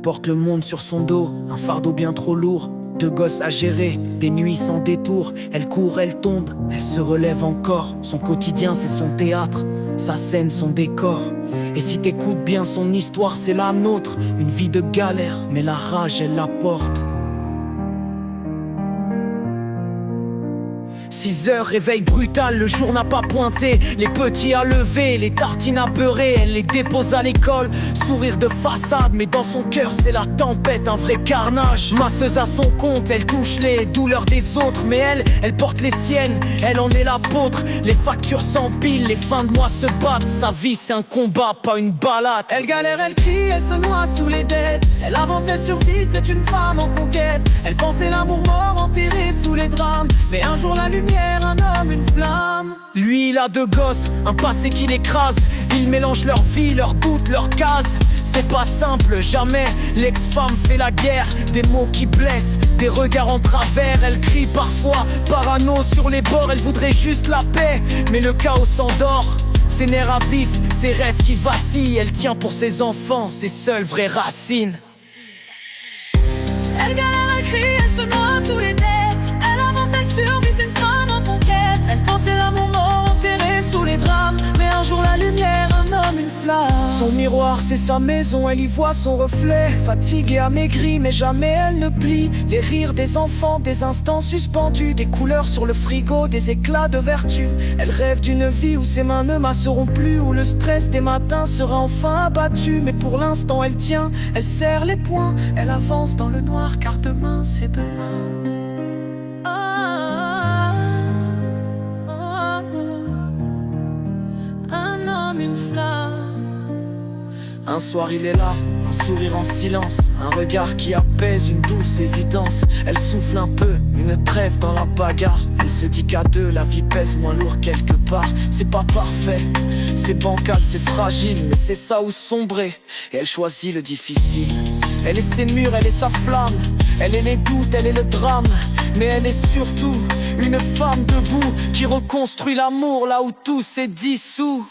porte le monde sur son dos, un fardeau bien trop lourd. Deux gosses à gérer, des nuits sans détour. Elle court, elle tombe, elle se relève encore. Son quotidien c'est son théâtre, sa scène son décor. Et si t'écoutes bien son histoire c'est la nôtre. Une vie de galère, mais la rage elle la porte. 6 heures, réveil brutal, le jour n'a pas pointé. Les petits à lever, les tartines à beurrer. Elle les dépose à l'école, sourire de façade. Mais dans son cœur c'est la tempête, un vrai carnage. Masseuse à son compte, elle touche les douleurs des autres. Mais elle porte les siennes, elle en est l'apôtre. Les factures s'empilent, les fins de mois se battent. Sa vie c'est un combat, pas une balade. Elle galère, elle crie, elle se noie sous les dettes. Elle avance, elle survit, c'est une femme en conquête. Elle pensait l'amour mort, enterré sous les drames. Mais un jour la lumière, un homme, une flamme. Lui il a 2 gosses, un passé qui l'écrase. Ils mélangent leur vie, leurs doutes, leurs cases. C'est pas simple, jamais l'ex-femme fait la guerre. Des mots qui blessent, des regards en travers. Elle crie parfois, parano sur les bords. Elle voudrait juste la paix, mais le chaos s'endort. Ses nerfs à vif, ses rêves qui vacillent. Elle tient pour ses enfants, ses seules vraies racines. Elle galère, elle crie, elle se noie sous les dettes. Elle avance, elle survit, c'est une femme en conquête. Elle pensait l'amour mort, enterré sous les drames. Mais un jour la lumière, un homme, une flamme. Son miroir c'est sa maison, elle y voit son reflet. Fatiguée, amaigrie, mais jamais elle ne plie. Les rires des enfants, des instants suspendus. Des couleurs sur le frigo, des éclats de vertu. Elle rêve d'une vie où ses mains ne masseront plus. Où le stress des matins sera enfin abattu. Mais pour l'instant elle tient, elle serre les poings. Elle avance dans le noir car demain c'est demain. Une flamme. Un soir il est là, un sourire en silence. Un regard qui apaise, une douce évidence. Elle souffle un peu, une trêve dans la bagarre. Elle se dit qu'à 2 la vie pèse moins lourd quelque part. C'est pas parfait, c'est bancal, c'est fragile. Mais c'est ça où sombrer, et elle choisit le difficile. Elle est ses murs, elle est sa flamme. Elle est les doutes, elle est le drame. Mais elle est surtout une femme debout qui reconstruit l'amour là où tout s'est dissous.